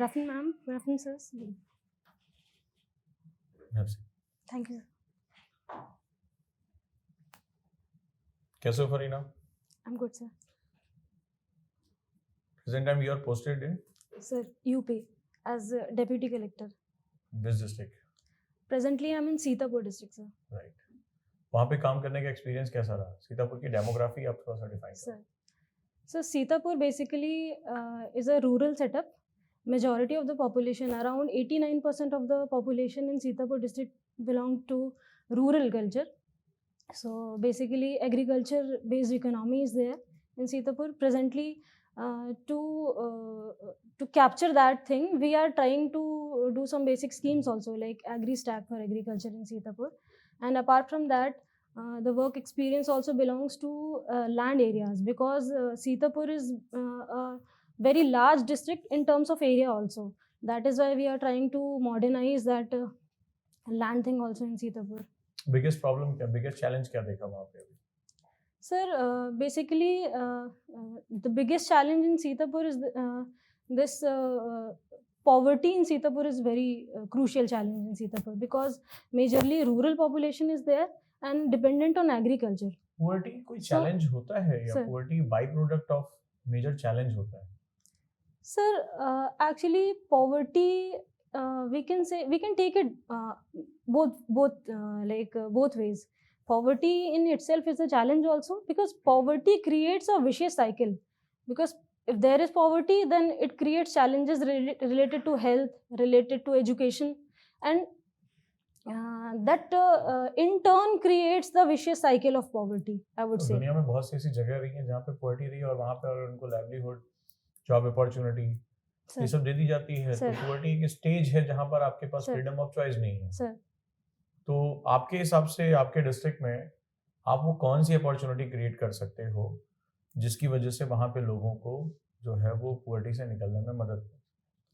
afternoon, ma'am. Good afternoon, sirs. Merci. Thank you. कैसे हो Farina? I'm good, sir. Present time you are posted in Sir, UP as a deputy collector. this district, Presently, I'm in Sitapur district, sir. right? वहाँ पे काम करने का experience कैसा रहा? सीतापुर की डेमोग्राफी आप थोड़ा सा डिफाइन Sir. करो. So Sitapur basically is a rural setup. Majority of the population, around 89% of the population in Sitapur district belong to rural culture. So basically agriculture-based economy is there in Sitapur. Presently, to capture that thing, we are trying to do some basic schemes also like AgriStack for agriculture in Sitapur. And apart from that, the work experience also belongs to land areas because Sitapur is a very large district in terms of area also. That is why we are trying to modernize that land thing also in Sitapur. Biggest problem क्या, biggest challenge क्या देखा वहाँ पे अभी? Sir, basically, the biggest challenge in Sitapur is this poverty in Sitapur is very crucial challenge in Sitapur because majorly rural population is there and dependent on agriculture. Poverty कोई So, challenge होता है या sir. Poverty by product of major challenge होता है? Sir, actually, poverty, we can take it both ways. Poverty in itself is a challenge also because poverty creates a vicious cycle. Because if there is poverty, then it creates challenges related to health, related to education, and that in turn creates the vicious cycle of poverty, I would तो say. दुनिया में बहुत सी ऐसी जगह रही हैं जहाँ पे पुअर्टी रही है और वहाँ पे और उनको लाइवलीहुड, जॉब अपॉर्चुनिटी ये Sir, सब दे दी जाती है. तो Sir. पुअर्टी एक स्टेज है जहाँ पर आपके पास Sir. फ्रीडम ऑफ चॉइस नहीं है. sir. तो आपके हिसाब से आपके डिस्ट्रिक्ट में आप वो कौन सी अपॉर्चुनिटी क्रिएट कर सकते हो जिसकी वजह से वहाँ पे लोगों को जो है वो पुअर्टी से निकलने में मदद हो?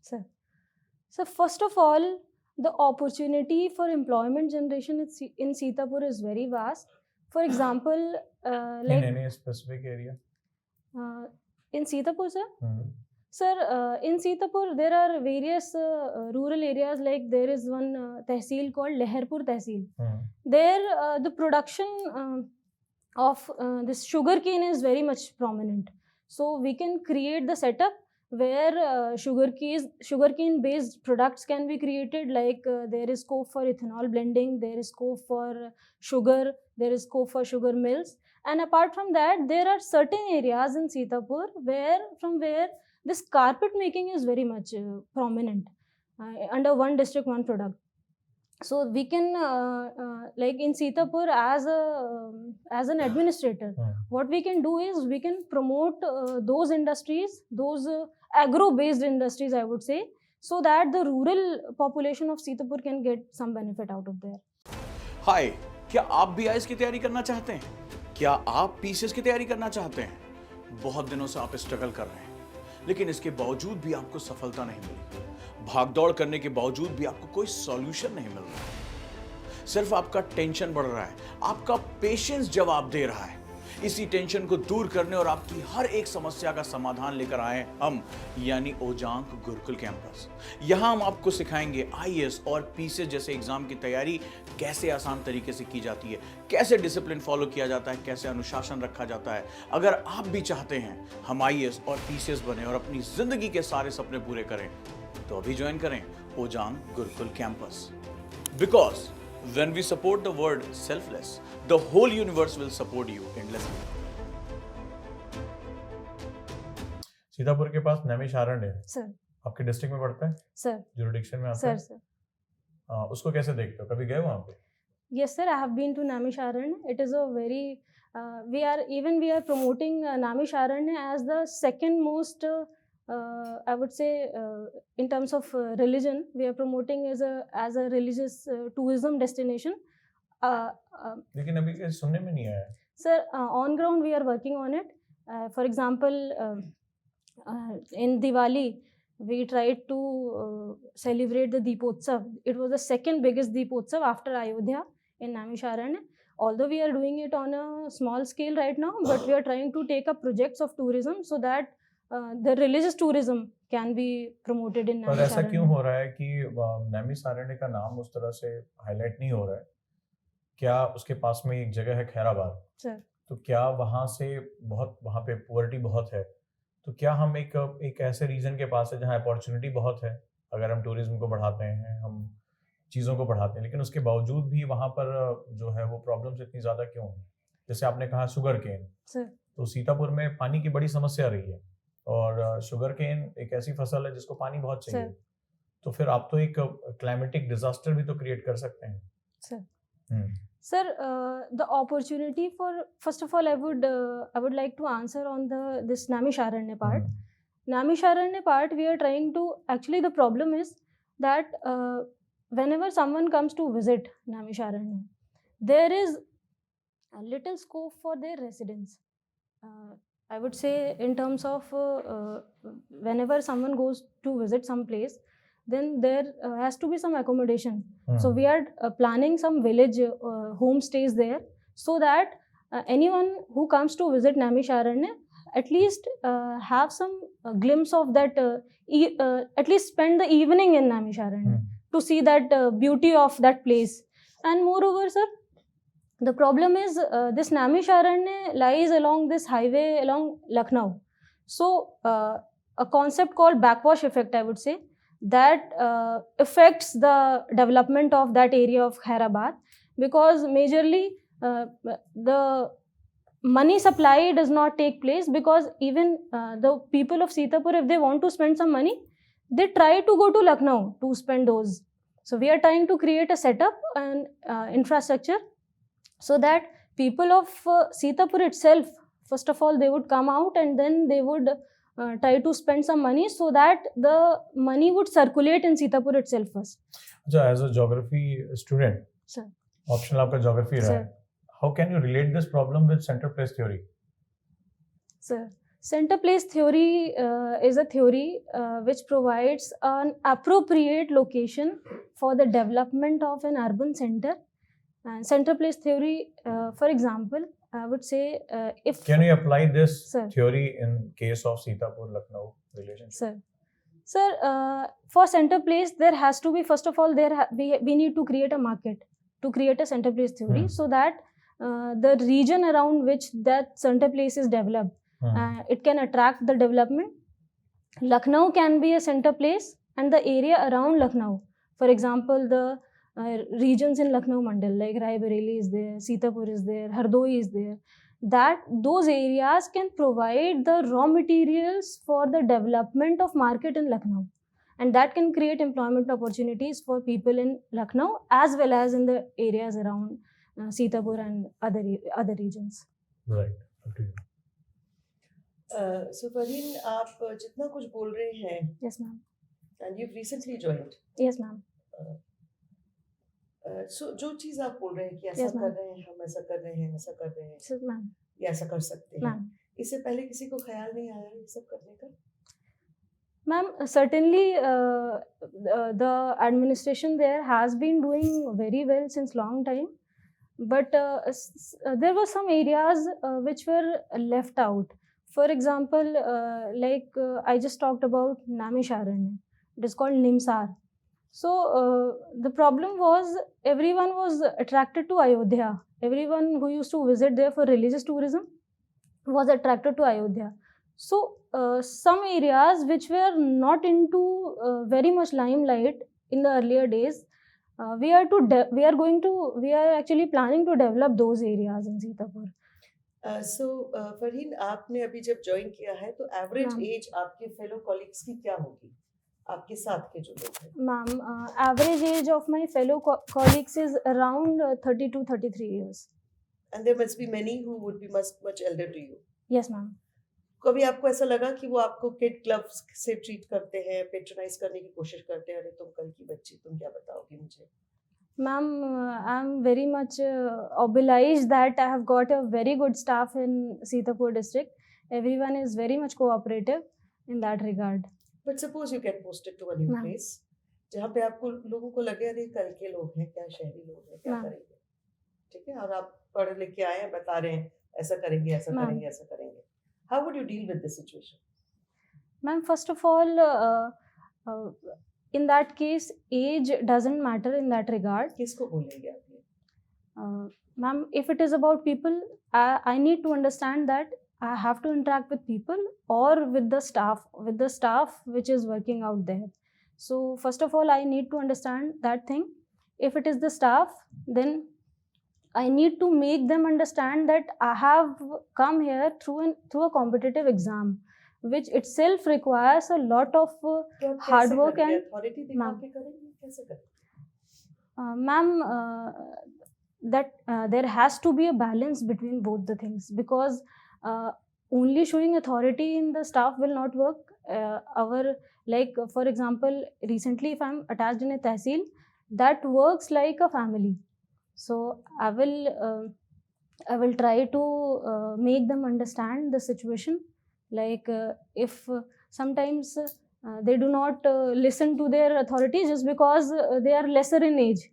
Sir. So first of all, the opportunity for employment generation in Sitapur is very vast. For example, in any specific area? in Sitapur, sir. Sir, in Sitapur there are various rural areas like there is one tehsil called Leharpur Tehsil. There the production of this sugarcane is very much prominent. So we can create the setup where sugarcane based products can be created like there is scope for ethanol blending, there is scope for sugar, there is scope for sugar mills. And apart from that, there are certain areas in Sitapur where this carpet making is very much prominent under one district, one product. So we can like in Sitapur as an administrator, what we can do is we can promote those industries, those agro-based industries, I would say, so that the rural population of Sitapur can get some benefit out of there. हाय, क्या आप भी IAS की तैयारी करना चाहते हैं? क्या आप पीसीएस की तैयारी करना चाहते हैं? बहुत दिनों से आप स्ट्रगल कर रहे हैं, लेकिन इसके बावजूद भी आपको सफलता नहीं मिली। भागदौड़ करने के बावजूद भी आपको कोई सॉल्यूशन नहीं मिल रहा। सिर्फ आपका टेंशन बढ़ रहा है, आपका पेशेंस जवाब दे रहा है। इसी टेंशन को दूर करने और आपकी हर एक समस्या का समाधान लेकर आए हम, यानी ओजांग गुरुकुल कैंपस। यहाँ हम आपको सिखाएंगे आईएएस और पीसीएस जैसे एग्जाम की तैयारी कैसे आसान तरीके से की जाती है, कैसे डिसिप्लिन फॉलो किया जाता है, कैसे अनुशासन रखा जाता है। अगर आप भी चाहते हैं हम आईएएस और पीसीएस बने और अपनी जिंदगी के सारे सपने पूरे करें, तो अभी ज्वाइन करें Ojang Gurukul campus. Because when we support the word selfless, the whole universe will support you endlessly. Sitapur के पास नैमिषारण्य है, Sir, आपके डिस्ट्रिक्ट में पड़ता है, sir, जुरिडिक्शन में आता sir, है. sir. उसको कैसे देखते हो? कभी गए वहाँ पे? Yes, sir. I have been to Naimisharanya. It is a very we are promoting Naimisharanya as the second most I would say in terms of religion. We are promoting as a religious tourism destination. लेकिन अभी के सुनने में नहीं आया. Sir, on ground we are working on it. For example, in Diwali we tried to celebrate the Deepotsav. It was the second biggest Deepotsav after Ayodhya in Naimisharanya. Although we are doing it on a small scale right now, but we are trying to take up projects of tourism so that the religious tourism can be promoted in पर ऐसा क्यों Naimisharanya. हो रहा है कि नैमिषारण्य का नाम उस तरह से हाईलाइट नहीं हो रहा है? क्या उसके पास में एक जगह है खैराबाद, Sir, तो क्या वहाँ से बहुत, वहाँ पे पुअर्टी बहुत है, तो क्या हम एक ऐसे रीजन के पास है जहाँ अपॉर्चुनिटी बहुत है, अगर हम टूरिज्म को बढ़ाते हैं, हम चीज़ों को बढ़ाते हैं, लेकिन उसके बावजूद भी वहाँ पर जो है वो प्रॉब्लम्स इतनी ज़्यादा क्यों हैं? जैसे आपने कहा शुगर केन, sir, तो सीतापुर में पानी की बड़ी समस्या रही है, और शुगर केन एक ऐसी फसल है जिसको पानी बहुत चाहिए, Sir. तो फिर आप तो एक क्लाइमेटिक डिजास्टर भी तो क्रिएट कर सकते हैं। Sir. Hmm, Sir, the opportunity for, first of all, I would like to answer on this Naimisharanya part. Hmm, Naimisharanya part, we are trying to, actually the problem is that whenever someone comes to visit Naimisharanya, there is a little scope for their residence. I would say in terms of whenever someone goes to visit some place, then there has to be some accommodation. So we are planning some village homestays there, so that anyone who comes to visit Naimisharanya at least have some glimpse of that, at least spend the evening in Naimisharanya to see that beauty of that place. And moreover, sir, the problem is this Naimisharanya lies along this highway along Lucknow. So a concept called backwash effect, I would say, that affects the development of that area of Khairabad, because majorly the money supply does not take place, because even the people of Sitapur, if they want to spend some money, they try to go to Lucknow to spend those. So we are trying to create a setup and infrastructure, so that people of Sitapur itself, first of all, they would come out and then they would try to spend some money, so that the money would circulate in Sitapur itself first. अच्छा, as a geography student, Sir. Optional आपका geography रहा है, how can you relate this problem with centre place theory? Sir, center place theory is a theory which provides an appropriate location for the development of an urban center. And center place theory, for example, I would say, if Can you apply this Sir. theory in case of Sitapur Lucknow relationship? Sir, for center place, there has to be, first of all, we need to create a market to create a center place theory, so that the region around which that center place is developed, it can attract the development. Lucknow can be a center place, and the area around Lucknow, for example, the regions in Lucknow Mandal, like Raebareli is there, Sitapur is there, Hardoi is there, that those areas can provide the raw materials for the development of market in Lucknow, and that can create employment opportunities for people in Lucknow as well as in the areas around Sitapur and other regions. Right. Okay. So Farheen, आप जितना कुछ बोल रहे हैं, Yes, ma'am. and you've recently joined. Yes, ma'am. So जो चीज़ आप बोल रहे हैं कि ऐसा Yes, ma'am. कर रहे हैं, हम ऐसा कर रहे हैं, ऐसा कर रहे हैं, Yes, ma'am. या ऐसा कर सकते हैं, Ma'am. इससे पहले किसी को ख्याल नहीं आया ये सब करने का? Ma'am, certainly the administration there has been doing very well since long time, but there were some areas which were left out. For example, I just talked about Naimisharanya. It is called Nimsar. So the problem was everyone was attracted to Ayodhya. Everyone who used to visit there for religious tourism was attracted to Ayodhya. So some areas which were not into very much limelight in the earlier days, we are actually planning to develop those areas in Sitapur. So Farheen, आपने अभी जब join किया है तो average Ma'am. As आपके fellow colleagues की क्या होगी, आपके साथ के जो लोग हैं? Ma'am, average age of my fellow colleagues is around 30 to 33 years. And there must be many who would be much elder to you. Yes, ma'am. कभी आपको ऐसा लगा कि वो आपको किड क्लब्स से ट्रीट करते हैं, पेट्रोनाइज करने की कोशिश करते हैं, अरे तुम कल की बच्ची, तुम क्या बताओगी मुझे? Ma'am, I'm very much obliged that I have got a very good staff in Sitapur district. Everyone is very much cooperative in that regard. But suppose you get posted to a new Ma'am. place, जहाँ पे आपको लोगों को लगे अरे कल के लोग हैं, क्या शहरी लोग हैं, क्या Ma'am. करेंगे, ठीक है? और आप पढ़ लिख के आए हैं, बता रहे हैं ऐसा करेंगे, ऐसा Ma'am. करेंगे, ऐसा करेंगे. How would you deal with this situation? Ma'am, first of all, uh, in that case, age doesn't matter in that regard. किसको बोलेंगे आप ये? Ma'am, if it is about people, I need to understand that I have to interact with people or with the staff which is working out there. So first of all, I need to understand that thing. If it is the staff, then I need to make them understand that I have come here through a competitive exam, which itself requires a lot of तो आप hard कैसे work करेंगे? and authority दिखा ma'am. के करेंगे? कैसे करेंगे? Ma'am, that there has to be a balance between both the things, because only showing authority in the staff will not work. For example, recently if I'm attached in a tehsil, that works like a family. So I will try to make them understand the situation. If sometimes they do not listen to their authorities just because they are lesser in age.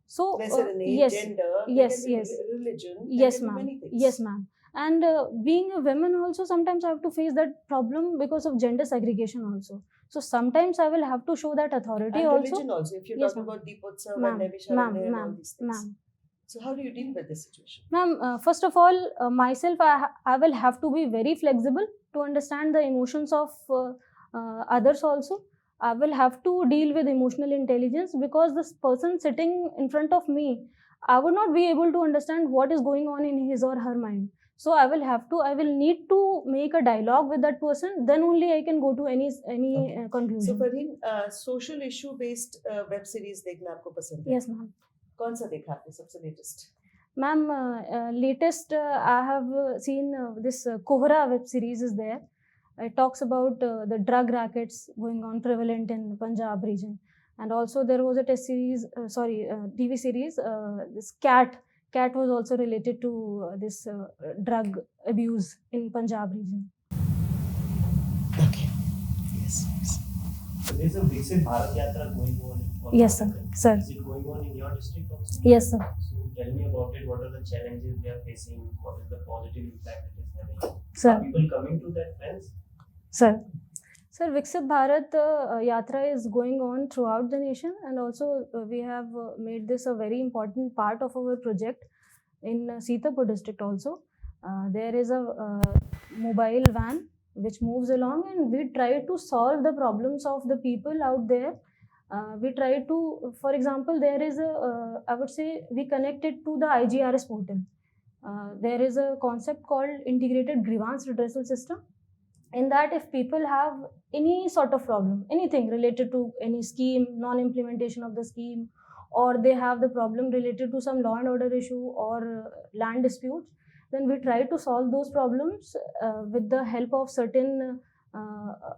So Lesser in age, yes, gender, yes, there can be yes. religion, Yes, there can be ma'am. many things. Yes, ma'am. And being a woman also, sometimes I have to face that problem because of gender segregation also. So sometimes I will have to show that authority And also. religion also, if you're Yes, talking ma'am. about Deepotsav Ma'am, and Navisharanya and all ma'am, these things. ma'am. So how do you deal with this situation? Ma'am, first of all, myself, I will have to be very flexible to understand the emotions of others also. I will have to deal with emotional intelligence, because this person sitting in front of me, I would not be able to understand what is going on in his or her mind. So I will need to make a dialogue with that person. Then only I can go to any Okay. conclusion. So Farheen, social issue based web series देखना आपको पसंद है? Yes, ma'am. कौन सा देखा आपने सबसे latest? Ma'am, latest I have seen this Kohra web series is there. It talks about the drug rackets going on prevalent in Punjab region. And also there was a TV series, this Cat was also related to this drug abuse in Punjab region. Okay. Yes. So there's a Viksit Bharat Yatra going on. Yes, sir. Sir. Is it going on in your district also? Yes, sir. So tell me about it. What are the challenges they are facing? What is the positive impact it is having? Sir. Are people coming to that fence? Sir, Viksit Bharat Yatra is going on throughout the nation, and also we have made this a very important part of our project in Sitapur district also. There is a mobile van which moves along, and we try to solve the problems of the people out there. We try to, for example, there is I would say, we connect it to the IGRS portal. There is a concept called Integrated Grievance Redressal System. In that, if people have any sort of problem, anything related to any scheme, non-implementation of the scheme, or they have the problem related to some law and order issue or land disputes, then we try to solve those problems with the help of certain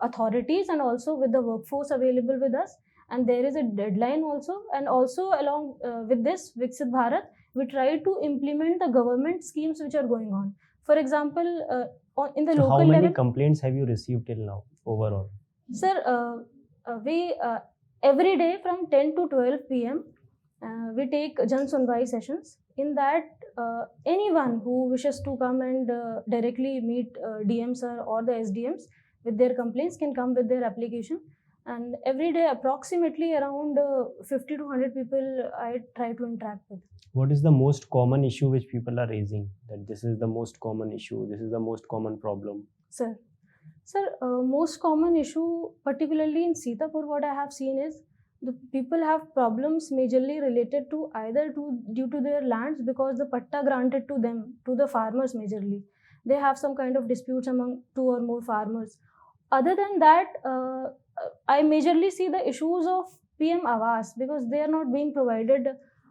authorities, and also with the workforce available with us. And there is a deadline also. And also along with this Viksit Bharat, we try to implement the government schemes which are going on. For example, in the So local how many level, complaints have you received till now overall? sir, we every day from 10 to 12 p.m. We take Jan Sunwai sessions. In that, anyone who wishes to come and directly meet DM sir or the SDMs with their complaints can come with their application. And every day, approximately around 50 to 100 people I try to interact with. What is the most common issue which people are raising? That this is the most common issue, this is the most common problem. Sir, most common issue, particularly in Sitapur, what I have seen is the people have problems majorly related to either due to their lands, because the patta granted to them, to the farmers majorly. They have some kind of disputes among 2 or more farmers. Other than that, I majorly see the issues of PM Awas, because they are not being provided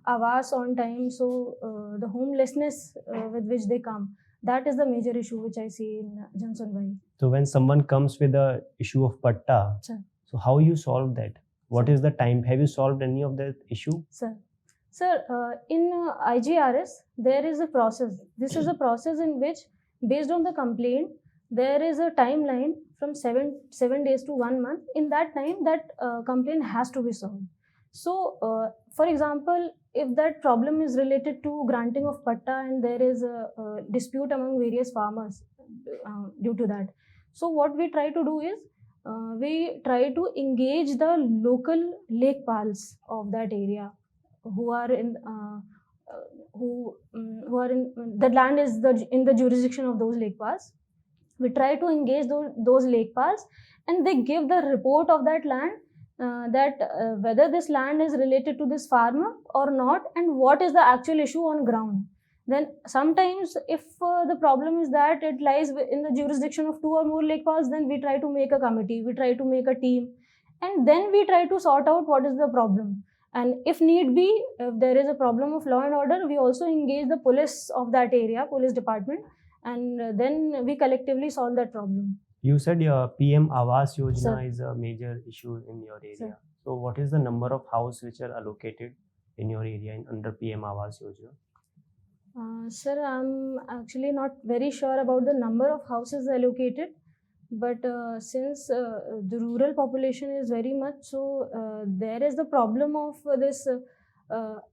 Awas on time. So the homelessness with which they come, that is the major issue which I see in Jan Sunwai. So when someone comes with a issue of patta, Sir. so how you solve that? What is the time? Have you solved any of that issue? Sir, in IGRS, there is a process. This is a process in which, based on the complaint, there is a timeline from 7 days to 1 month. In that time, that complaint has to be solved. So, for example, if that problem is related to granting of patta and there is a dispute among various farmers due to that, so what we try to do is, we try to engage the local lekpals of that area who are in who are in the land is in the jurisdiction of those lekpals. We try to engage those lekpals, and they give the report of that land, that whether this land is related to this farmer or not, and what is the actual issue on ground. Then sometimes if the problem is that it lies in the jurisdiction of 2 or more lekpals, then we try to make a committee, we try to make a team, and then we try to sort out what is the problem. And if need be, if there is a problem of law and order, we also engage the police of that area, police department, and then we collectively solve that problem. You said your PM Awas Yojana Sir. is a major issue in your area. Sir. So what is the number of houses which are allocated in your area under PM Awas Yojana? Sir, I'm actually not very sure about the number of houses allocated, but since the rural population is very much so, there is the problem of this.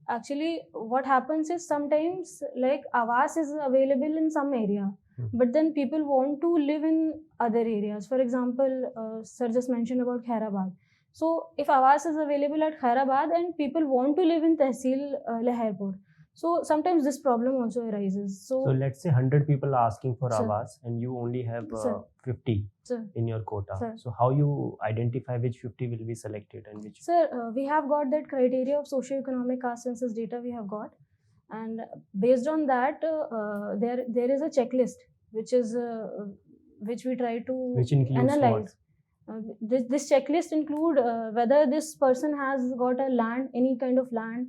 Actually, what happens is sometimes like Awas is available in some area, but then people want to live in other areas. For example, sir just mentioned about Khairabad. So if Awas is available at Khairabad and people want to live in Tehsil Leharpur, so sometimes this problem also arises. So let's say 100 people are asking for Sir. Awas and you only have Sir. 50 Sir. in your quota. Sir. So how you identify which 50 will be selected and which? Sir, we have got that criteria of socio-economic caste census data we have got, and based on that, there is a checklist which we try to Which includes analyze. This checklist include whether this person has got a land, any kind of land,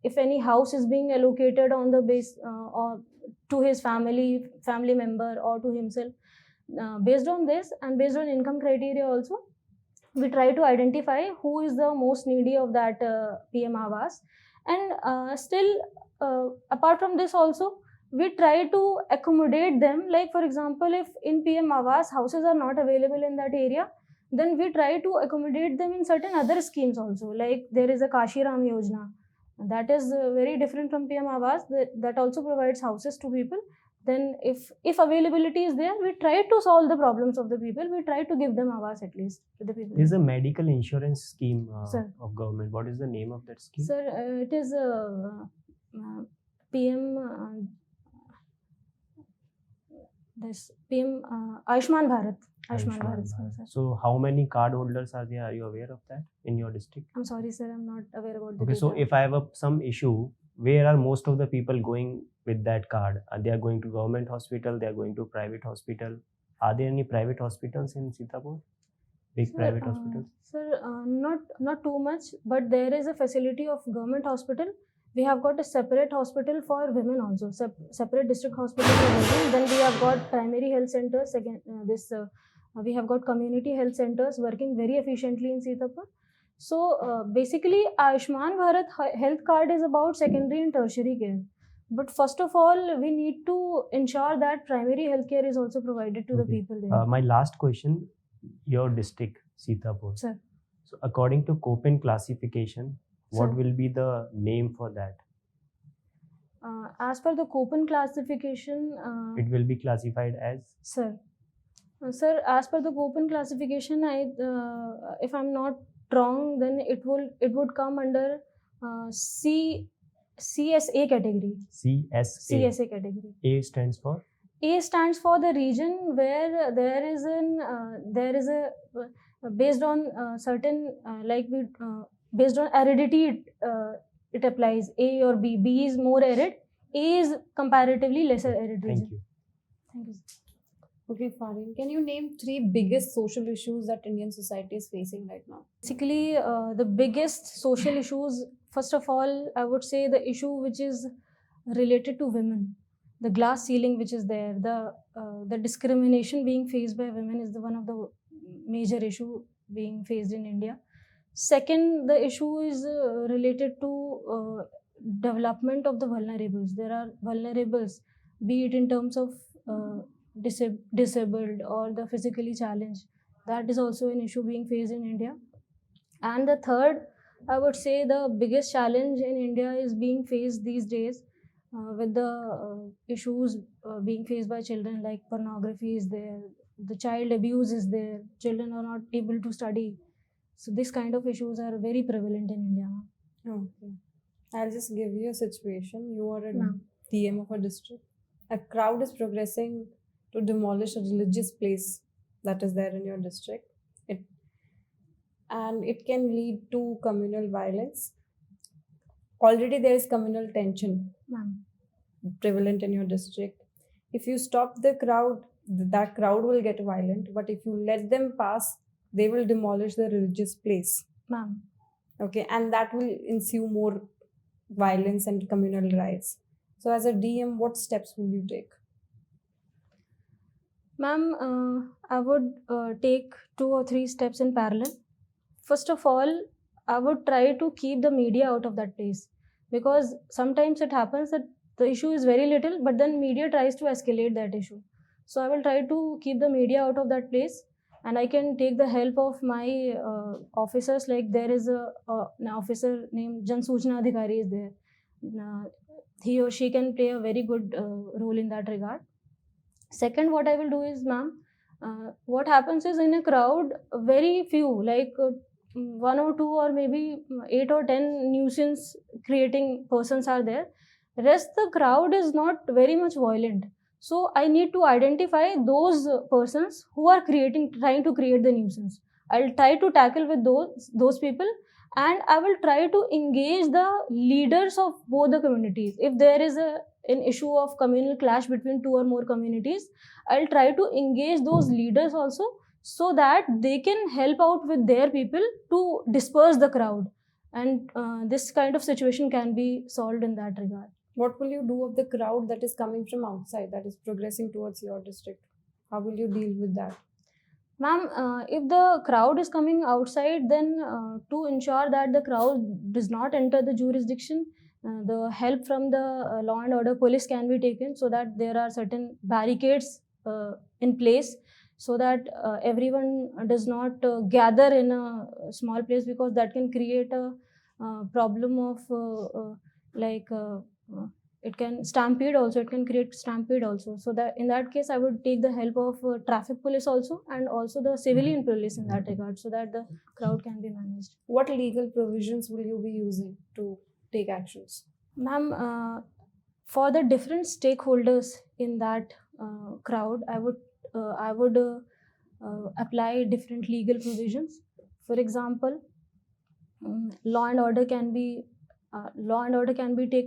if any house is being allocated on the base or to his family member or to himself. Based on this and based on income criteria also, we try to identify who is the most needy of that PM Awas. And still, apart from this also, we try to accommodate them. Like for example, if in PM Awas houses are not available in that area, then we try to accommodate them in certain other schemes also. Like there is a Kashi Ram Yojana. That is very different from PM Awas. That also provides houses to people. Then if availability is there, we try to solve the problems of the people. We try to give them Awas at least to the people. There is a medical insurance scheme Sir. of government. What is the name of that scheme? Sir, it is PM Ayushman Bharat. Ayushman Bharat scheme, sir. So how many card holders are there? Are you aware of that in your district? I'm sorry, sir. I'm not aware about the Okay, so data. if I have some issue, where are most of the people going with that card? They are going to government hospital, they are going to private hospital. Are there any private hospitals in Sitapur? Big Sir, private hospitals? Sir, not too much, but there is a facility of government hospital. We have got a separate hospital for women also, separate district hospital for women. Then we have got primary health centers. Again, we have got community health centers working very efficiently in Sitapur. So basically, Ayushman Bharat health card is about secondary and tertiary care. But first of all, we need to ensure that primary health care is also provided to the Okay. people there. My last question, your district, Sitapur. Sir. So according to Köppen classification, what Sir. will be the name for that? As per the Köppen classification, It will be classified as? Sir, as per the Köppen classification, if I'm not wrong, then it would come under CSA category. CSA. CSA category. A stands for? A stands for the region where there is based on certain based on aridity it applies A or B. B is more arid. A is comparatively lesser arid region. Thank you. Thank you. Okay, Farin, can you name 3 biggest social issues that Indian society is facing right now? Basically, the biggest social issues, first of all, I would say the issue which is related to women, the glass ceiling which is there, the discrimination being faced by women is one of the major issue being faced in India. Second, the issue is related to development of the vulnerables. There are vulnerables, be it in terms of disabled or the physically challenged. That is also an issue being faced in India. And the third, I would say the biggest challenge in India is being faced these days with the issues being faced by children, like pornography is there, the child abuse is there, children are not able to study. So this kind of issues are very prevalent in India. Okay. I'll just give you a situation. You are a Ma'am. DM of a district. A crowd is progressing to demolish a religious place that is there in your district. It can lead to communal violence. Already there is communal tension Ma'am. prevalent in your district. If you stop the crowd, that crowd will get violent. But if you let them pass, they will demolish the religious place. Ma'am. Okay, and that will ensue more violence and communal riots. So, as a DM, what steps will you take? Ma'am, I would take 2 or 3 steps in parallel. First of all, I would try to keep the media out of that place, because sometimes it happens that the issue is very little, but then media tries to escalate that issue. So I will try to keep the media out of that place, and I can take the help of my officers. Like there is an officer named Jan Sujna Adhikari is there. He or she can play a very good role in that regard. Second, what I will do is, ma'am, what happens is in a crowd, very few, like 1 or 2 or maybe 8 or 10 nuisance creating persons are there. Rest the crowd is not very much violent. So I need to identify those persons who are trying to create the nuisance. I'll try to tackle with those people, and I will try to engage the leaders of both the communities. If there is an issue of communal clash between 2 or more communities, I'll try to engage those leaders also, so that they can help out with their people to disperse the crowd, and this kind of situation can be solved in that regard. What will you do of the crowd that is coming from outside, that is progressing towards your district? How will you deal with that? Ma'am, if the crowd is coming outside, then to ensure that the crowd does not enter the jurisdiction, the help from the law and order police can be taken, so that there are certain barricades in place, so that everyone does not gather in a small place, because that can create a problem of it can stampede also, it can create stampede also. So that in that case I would take the help of traffic police also, and also the civilian police in that regard, so that the crowd can be managed. What legal provisions will you be using to take actions? Ma'am, for the different stakeholders in that crowd, I would apply different legal provisions. For example, law and order can be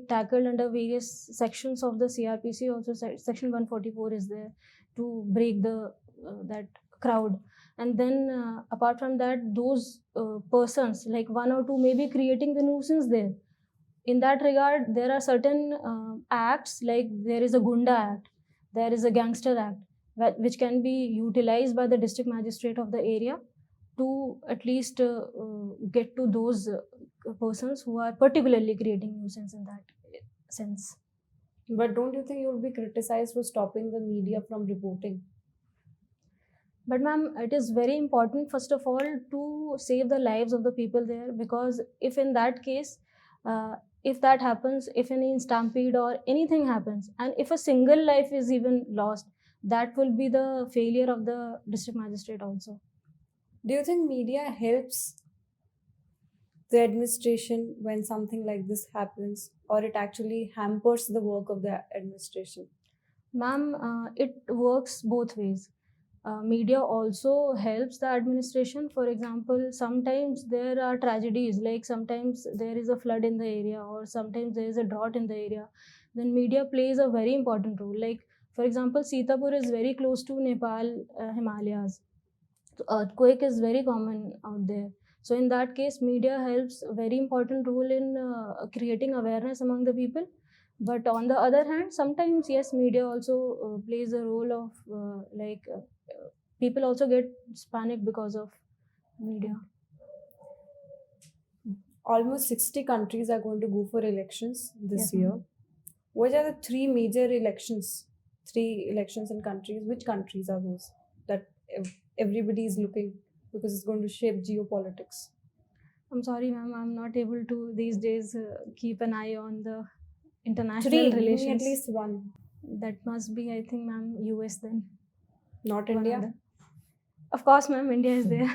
tackled under various sections of the CRPC. Also, section 144 is there to break that crowd. And then apart from that, those persons, like 1 or 2, may be creating the nuisance there. In that regard, there are certain acts, like there is a Gunda Act, there is a Gangster Act, which can be utilized by the district magistrate of the area to at least get to those persons who are particularly creating nuisance in that sense. But don't you think you will be criticized for stopping the media from reporting? But ma'am, it is very important, first of all, to save the lives of the people there, because if in that case, if that happens, if any stampede or anything happens, and if a single life is even lost, that will be the failure of the district magistrate also. Do you think media helps the administration when something like this happens, or it actually hampers the work of the administration? Ma'am, it works both ways. Media also helps the administration. For example, sometimes there are tragedies, like sometimes there is a flood in the area, or sometimes there is a drought in the area. Then media plays a very important role. Like, for example, Sitapur is very close to Nepal Himalayas. So earthquake is very common out there. So in that case, media helps a very important role in creating awareness among the people. But on the other hand, sometimes, yes, media also plays a role of people also get panicked because of media. Almost 60 countries are going to go for elections this Yes, ma'am. year. What are the 3 major elections? 3 elections in countries. Which countries are those that everybody is looking, because it's going to shape geopolitics? I'm sorry, ma'am, I'm not able to these days keep an eye on the international 3, give me relations. at least 1. That must be, I think, ma'am, US then. Not One India. other. Of course, ma'am, India is there.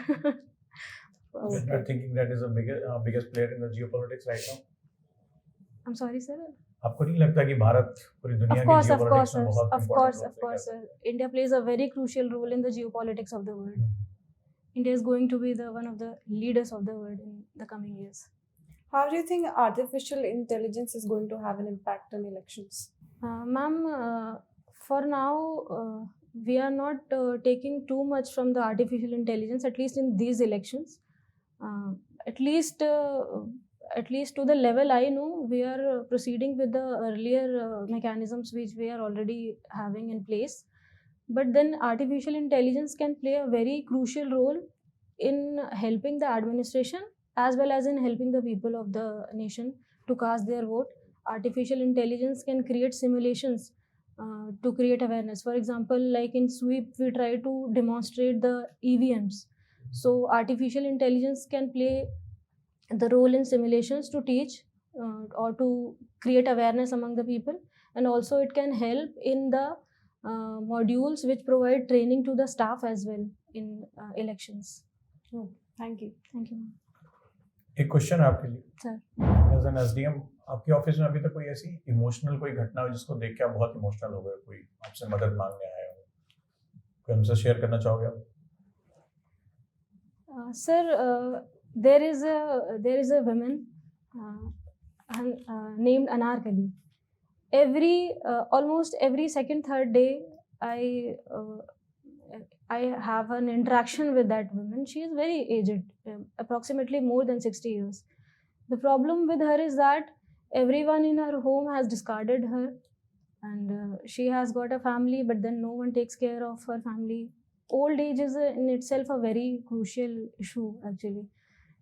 You're thinking that is the biggest player in the geopolitics right now? I'm sorry, sir. आपको नहीं लगता कि भारत पूरी दुनिया Of की course, geopolitics में sir. बहुत Of important course, role of play course, करता sir. India plays a very crucial role in the geopolitics of the world. India is going to be one of the leaders of the world in the coming years. How do you think artificial intelligence is going to have an impact on elections? Ma'am, for now, we are not taking too much from the artificial intelligence, at least in these elections. At least to the level I know, we are proceeding with the earlier mechanisms which we are already having in place. But then artificial intelligence can play a very crucial role in helping the administration as well as in helping the people of the nation to cast their vote. Artificial intelligence can create simulations to create awareness. For example, like in sweep, we try to demonstrate the EVMs. So artificial intelligence can play the role in simulations to teach or to create awareness among the people, and also it can help in the modules which provide training to the staff as well in elections. Oh, thank you. Thank you. एक question है आपके लिए sir. As an SDM, आपके office में अभी तक कोई ऐसी इमोशनल कोई घटना हो जिसको देख के आप बहुत इमोशनल हो गए, कोई आपसे मदद मांगने आया हो, कोई हमसे शेयर करना चाहोगे आप? Sir, there is a woman named Anarkali. Almost every second, third day, I have an interaction with that woman. She is very aged, approximately more than 60 years. The problem with her is that everyone in her home has discarded her, and she has got a family, but then no one takes care of her family. Old age is in itself a very crucial issue actually.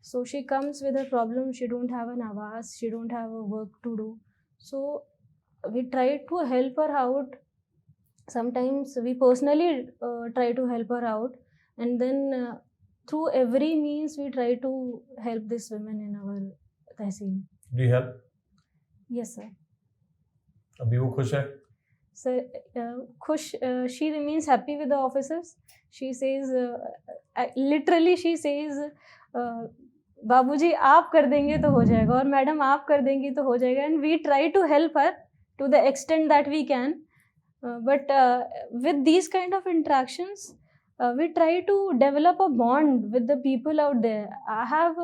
So she comes with a problem. She don't have an avas, she don't have a work to do. So we try to help her out. Sometimes we personally try to help her out, and then through every means we try to help this woman in our tehsil. Do you help? Yes, sir. अभी वो खुश है? Sir, Khush, she remains happy with the officers. She says, literally she says, बाबूजी आप कर देंगे तो हो जाएगा, और मैडम आप कर देंगी तो हो जाएगा. And we try to help her to the extent that we can. But with these kind of interactions, we try to develop a bond with the people out there. I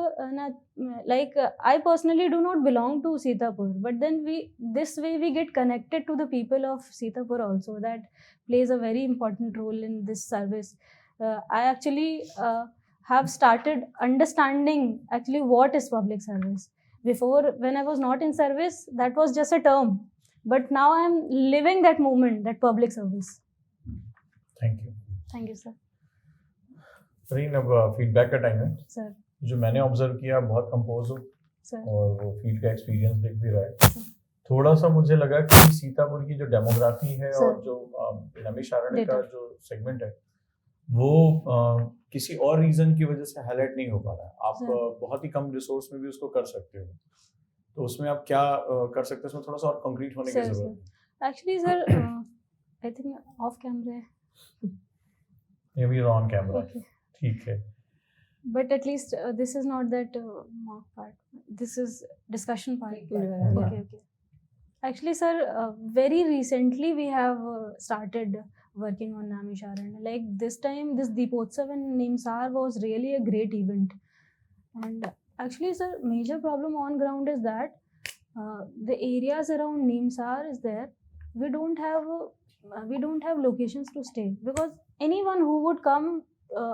personally do not belong to Sitapur, but then this way we get connected to the people of Sitapur also. That plays a very important role in this service. I actually have started understanding actually what is public service. Before, when I was not in service, that was just a term. But now I am living that moment, that public service. Thank you. Thank you, sir. Fareen, अब feedback का time है. Sir. जो मैंने observe किया, बहुत compose हो sir. और वो फील्ड का एक्सपीरियंस दिख भी रहा है. थोड़ा सा मुझे लगा कि सीतापुर की जो डेमोग्राफी है और जो नैमिषारण्य का जो सेगमेंट है वो किसी और रीजन की वजह से हाईलाइट नहीं हो पा रहा है. आप बहुत ही कम रिसोर्स में भी उसको कर सकते हो, तो उसमें आप क्या कर सकते हैं? उसमें थोड़ा सा और कंक्रीट होने की जरूरत है. Actually sir, I think of camera है, ये भी ऑन कैमरा है. ठीक है. But at least this is not that mock part. This is discussion part. Okay. Actually, sir, very recently we have started working on Naimisharanya. Like this time, this Deepotsav in Nimsar was really a great event. And actually, sir, major problem on ground is that the areas around Nimsar is there. We don't have locations to stay, because anyone who would come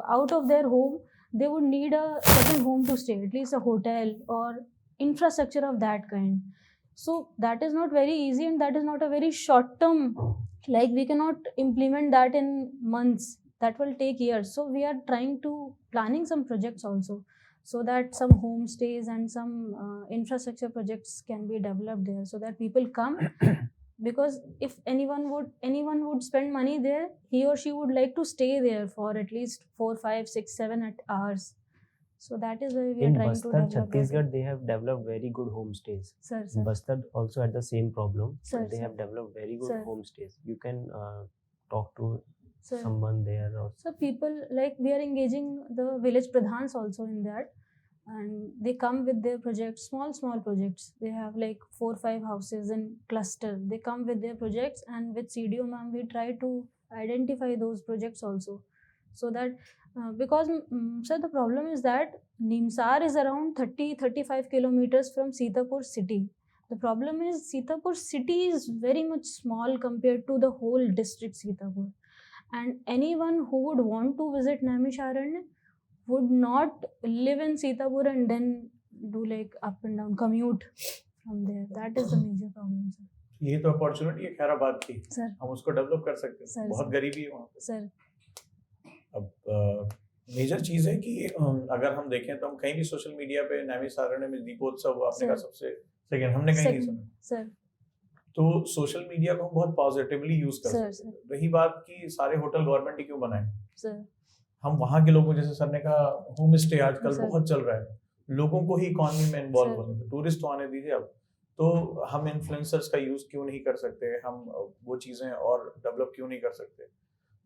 out of their home, they would need a second home to stay, at least a hotel or infrastructure of that kind. So that is not very easy, and that is not a very short term, like we cannot implement that in months. That will take years. So we are trying to planning some projects also, so that some homestays and some infrastructure projects can be developed there, so that people come. Because if anyone would spend money there, he or she would like to stay there for at least 4, 5, 6, 7 hours. So that is why we are trying to develop. In Bastar, Chhattisgarh, they have developed very good homestays. Sir. Bastar also had the same problem. Sir, they have developed very good Sir. homestays. You can talk to Sir. someone there or So people, like, we are engaging the village pradhans also in that, and they come with their projects, small projects. They have like 4-5 houses in cluster. They come with their projects, and with CDO ma'am we try to identify those projects also, so that because sir, the problem is that Nimsar is around 30-35 kilometers from Sitapur city. The problem is Sitapur city is very much small compared to the whole district Sitapur, and anyone who would want to visit Naimisharanya would not live in Sitapur and then do like up and down commute from there. That is the major problem, sir. ये तो opportunity है खैराबाद की, Sir, हम उसको develop कर सकते Sir, हैं, बहुत sir. गरीबी है वहाँ पे। sir, अब मेजर चीज है कि अगर हम देखें तो हम कहीं भी सोशल मीडिया पे नैमिषारण्य में दीपोत्सव आपने कहा Sir. सबसे सेकंड, हमने कहीं नहीं Second. सुना। sir, तो सोशल मीडिया को हम बहुत पॉजिटिवली यूज कर Sir, सकते हैं। रही बात कि सारे होटल गवर्नमेंट ही क्यों बनाए, sir, हम वहाँ के लोगों, जैसे सर ने कहा होम स्टे आजकल Sir. बहुत चल रहा है, लोगों को ही इकोनॉमी में इन्वॉल्व Sir. होने दो, टूरिस्ट तो आने दीजिए। अब तो हम इन्फ्लुएंसर्स का यूज क्यों नहीं कर सकते, हम वो चीजें और डेवलप क्यों नहीं कर सकते,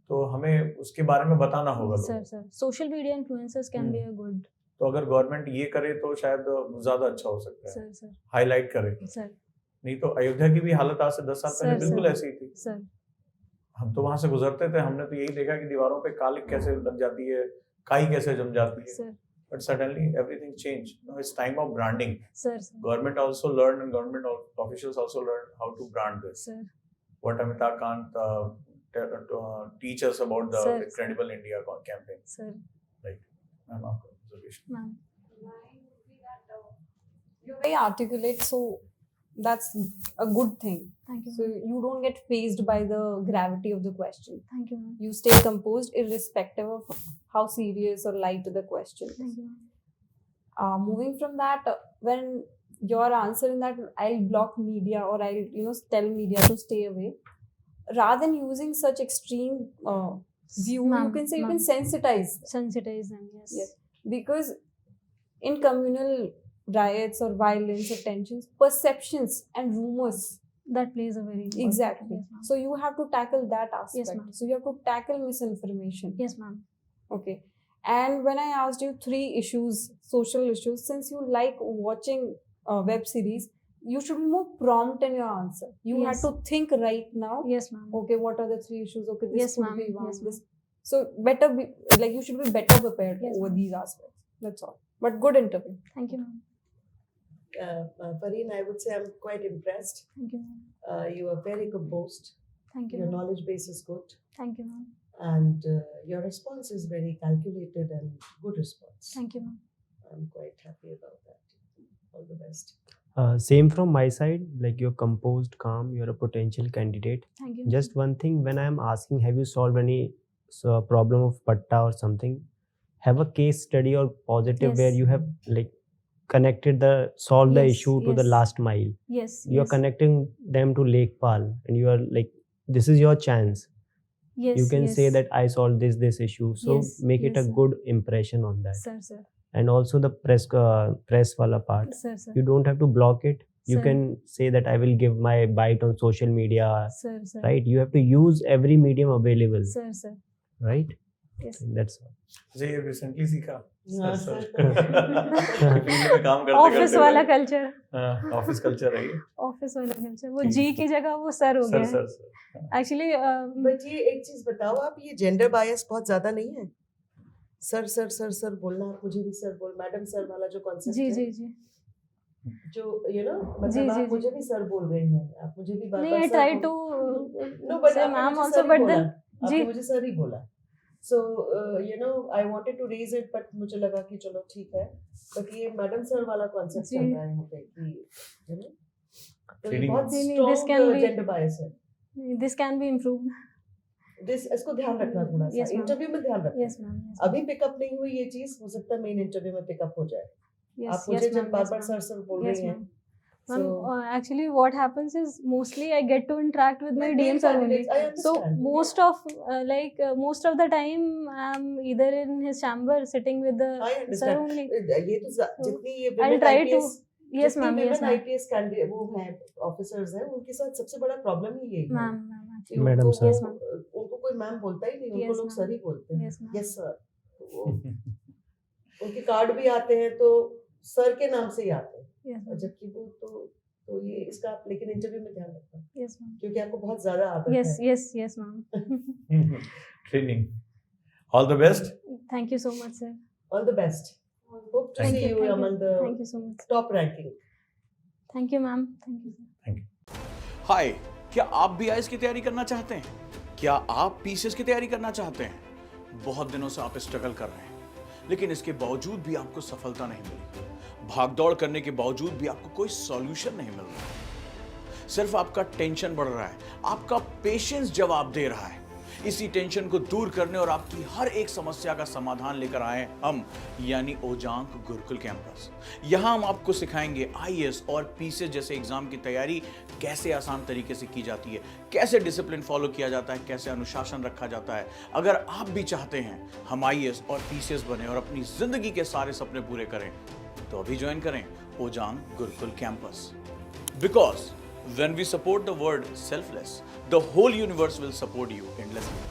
तो हमें उसके बारे में बताना होगा sir, लोगों को। sir. Social media influencers can be a good. तो अगर गवर्नमेंट ये करे तो शायद ज्यादा अच्छा हो सकता है, Sir, sir, हाईलाइट करे। sir, नहीं तो अयोध्या की भी हालत आज से 10 साल पहले Sir, बिल्कुल sir. ऐसी ही थी। sir, हम तो वहां से गुजरते थे, हमने तो यही देखा कि दीवारों पे कालिक कैसे लग जाती है, काई कैसे जम जाती है, sir, but suddenly everything change. Now it's time of branding. sir, sir, Government also learned and government officials also learned how to brand this. sir, What Amitabh Kant teach us about the Sir, Incredible India campaign. sir, Ma'am, आपका observation. ma'am. You're very articulate, so that's a good thing. Thank you, So ma'am. you don't get phased by the gravity of the question. Thank you, ma'am. You stay composed irrespective of how serious or light the question is. Thank you, ma'am. Moving from that, when you're answering that, I'll block media or I'll tell media to stay away. Rather than using such extreme view, Ma'am, you can say you ma'am. can sensitize. Sensitize them, yes. Yes. Because in communal riots or violence or tensions, perceptions and rumors. That plays a very important Exactly. Yes, ma'am. So you have to tackle that aspect. ma'am. So you have to tackle misinformation. Yes, ma'am. Okay. And when I asked you 3 issues, social issues, since you like watching web series, you should be more prompt in your answer. You Yes. have to think right now. Yes, ma'am. Okay, what are the 3 issues? Okay, this Yes, could ma'am. be one. Yes, ma'am. This. So better be like, you should be better prepared Yes, over ma'am. these aspects. That's all. But good interview. Thank you, ma'am. Fareen, I would say I'm quite impressed. Thank you, ma'am. You are very composed. Thank you, Your ma'am. knowledge base is good. Thank you, ma'am. And your response is very calculated and good response. Thank you, ma'am. I'm quite happy about that. All the best. Same from my side, like you're composed, calm, you're a potential candidate. Thank you. Just one thing, when I am asking, have you solved any problem of patta or something? Have a case study or positive where Yes. you have like connected solved the Yes, issue to the yes. last mile. Yes. You're yes. connecting them to Lekpal and you are like, this is your chance. Yes. You can say yes. that I solved this issue. So Yes, make it yes, a sir. good impression on that. Sir, sir. And also the press wala part. Sir, sir. You don't have to block it. You Sir. can say that I will give my bite on social media, Sir, sir. right? You have to use every medium available, Sir, sir. right? Yes. That's all. मुझे ये recently सीखा हाँ, sir sir. Field में काम करते office वाला culture office culture है ये। ऑफिस वाला कल्चर वो जी की जगह वो सर हो सर गया सर सर एक्चुअली बट ये एक चीज बताओ आप, ये जेंडर बायस बहुत ज्यादा नहीं है? सर सर सर सर बोलना, आप मुझे भी सर बोल, मैडम सर वाला जो कॉन्सेप्ट जी है, जी जी जो जी, मतलब जी, आप जी। मुझे भी सर बोल रहे हैं, आप मुझे भी बार नहीं बार आई सर ट्राई बोल- टू No, but say आपने ma'am मुझे also सर ही but बोला। then आपने जी मुझे सर ही बोला। So I wanted to raise it, but मुझे लगा कि चलो ठीक है, but ये मैडम सर वाला कॉन्सेप्ट जी। चल रहा है यहाँ पे कि you know, तो ये Feeling- बहुत नहीं, नहीं, this can strong be- gender bias है। दिस कैन बी इम्प्रूव्ड इसको ध्यान रखना थोड़ा सा, Yes, ma'am. इंटरव्यू में ध्यान रखना। यस मैम अभी पिकअप नहीं हुई ये चीज, हो सकता है मेन इंटरव्यू में पिकअप हो जाए। यस आप मुझे जब बार बार सर सर बोल यस रही हैं, ma'am so actually what happens is mostly I get to interact with my with male DMs only. candidates, I So understand, most of most of the time I'm either in his chamber sitting with the I sir understand. only. ये तो जितनी ये I'll women try to IPS yes ma'am yes women ma'am IPS candidate वो हैं officers हैं, उनके साथ सबसे बड़ा प्रॉब्लम ही यही है ma'am कि Madam उनको sir. Yes, ma'am. उनको कोई कोई मैम बोलता ही नहीं, उनको Yes, लोग ma'am. सर ही बोलते हैं. Yes, ma'am. Yes sir. उनके कार्ड भी आते हैं तो सर के नाम से ही आते हैं. Yes, और ma'am. जबकि वो तो ये इसका आप लेकिन इंटरव्यू में ध्यान रखना, Yes, ma'am. क्योंकि आपको बहुत ज्यादा आदत Yes, है. yes, ma'am. Training. All the best. Thank you so much, sir. All the best. Hope to Thank see you among the Thank you so much. top ranking. Thank you, ma'am. Thank you, sir. हाय, क्या आप भी IAS की तैयारी करना चाहते हैं? क्या आप पीसीएस की तैयारी करना चाहते हैं? बहुत दिनों से आप स्ट्रगल कर रहे हैं, लेकिन इसके बावजूद भी आपको सफलता नहीं मिली। भागदौड़ करने के बावजूद भी आपको कोई सॉल्यूशन नहीं मिल रहा। सिर्फ आपका टेंशन बढ़ रहा है, आपका पेशेंस जवाब दे रहा है। इसी टेंशन को दूर करने और आपकी हर एक समस्या का समाधान लेकर आए हम, यानी ओजांग गुरुकुल कैंपस। यहाँ हम आपको सिखाएंगे आईएएस और पीसीएस जैसे एग्जाम की तैयारी कैसे आसान तरीके से की जाती है, कैसे डिसिप्लिन फॉलो किया जाता है, कैसे अनुशासन रखा जाता है। अगर आप भी चाहते हैं हम आईएएस और पीसीएस बने और अपनी जिंदगी के सारे सपने पूरे करें, तो अभी ज्वाइन करें Ojang Gurukul campus. Because when we support the word selfless, the whole universe will support you endlessly.